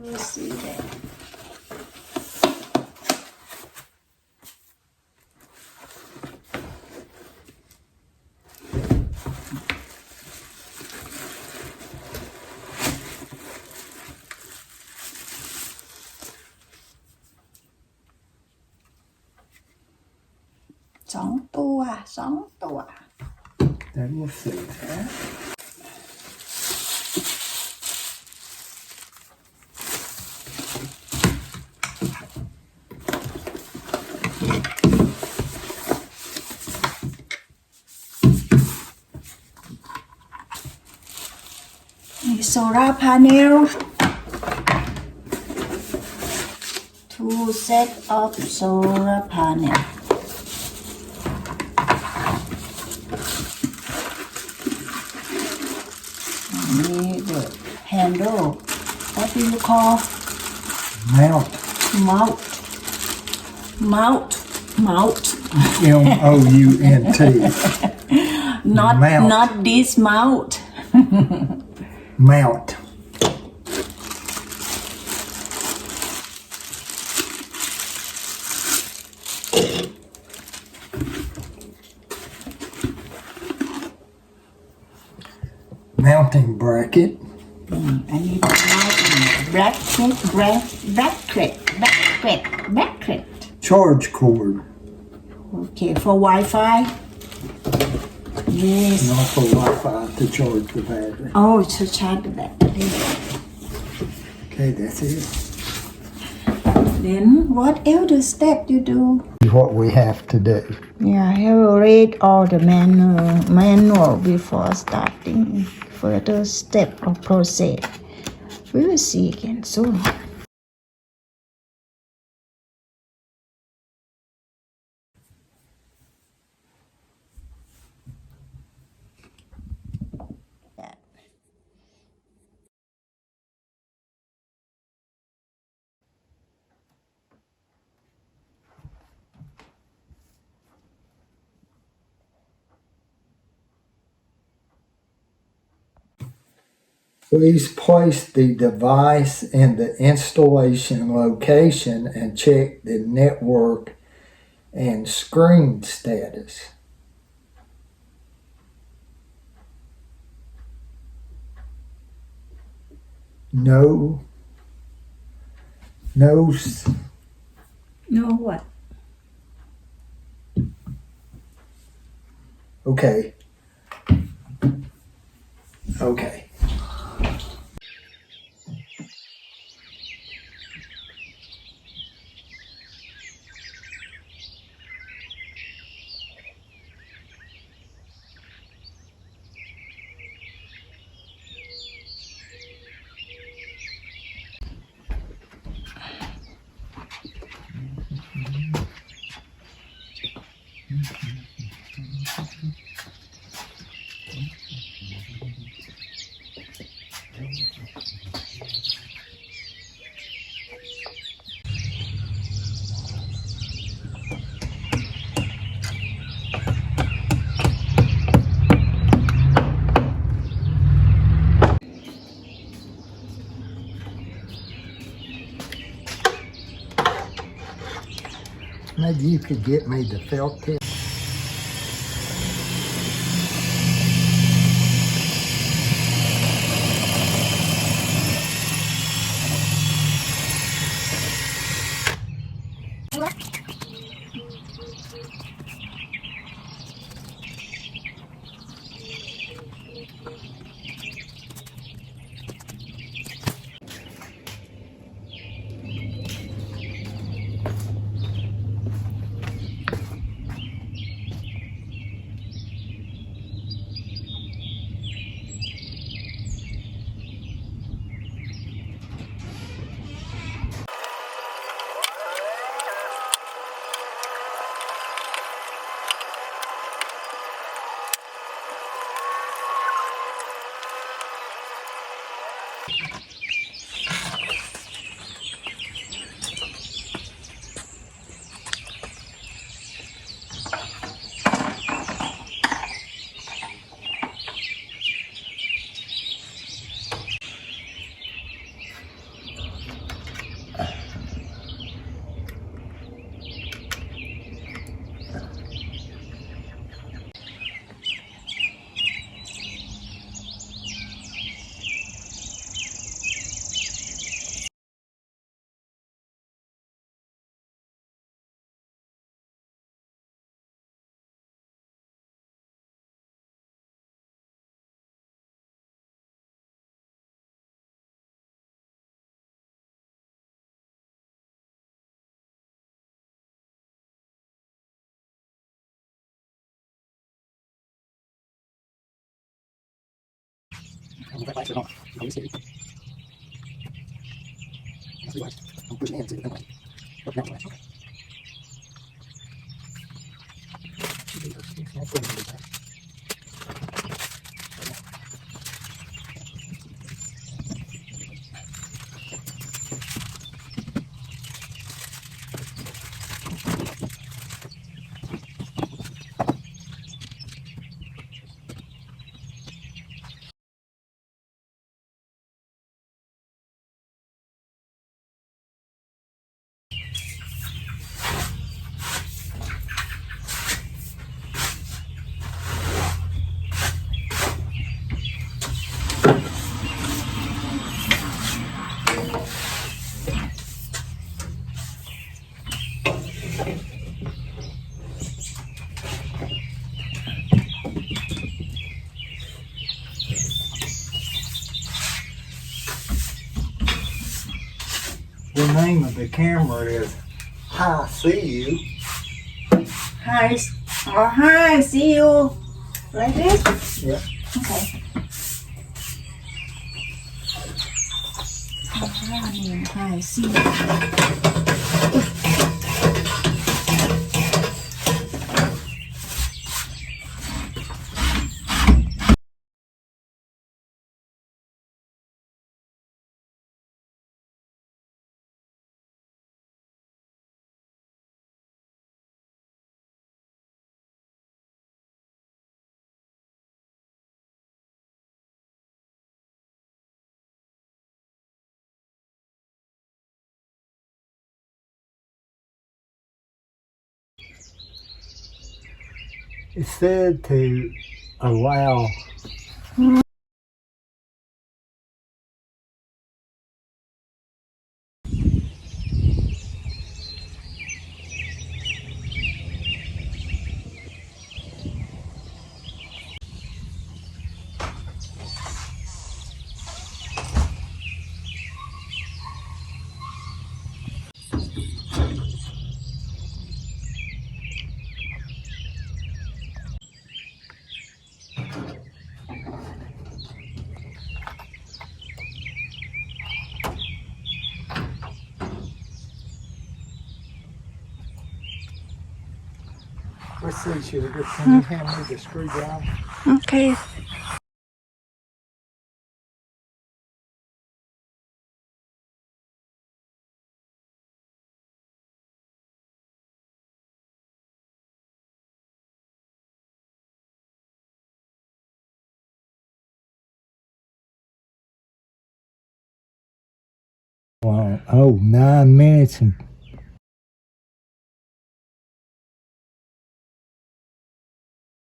will see that. Sóng tua. Then we'll see that. Solar panel. 2 set of solar panel. The handle. What do you call? Mount. Mount. MOUNT. Not this mount. Mount. Mounting bracket. I need a mounting bracket. Charge cord. Okay, for Wi-Fi. Yes. Not for Wi-Fi to charge the battery. Oh, to charge the battery. Okay, that's it. Then what else step you do? What we have to do. Yeah, I will read all the manual before starting further step of process. We will see again soon. Please place the device in the installation location and check the network and screen status. No what? Okay. Maybe you could get me the felt tip. The name of the camera is Hi, See You. Hi. Oh, hi. See you. Like this? Yeah. Okay. Hi. See you. It said to allow Let's see, sugar. Can you hand me the screwdriver? Okay. Wow. Oh, 9 minutes and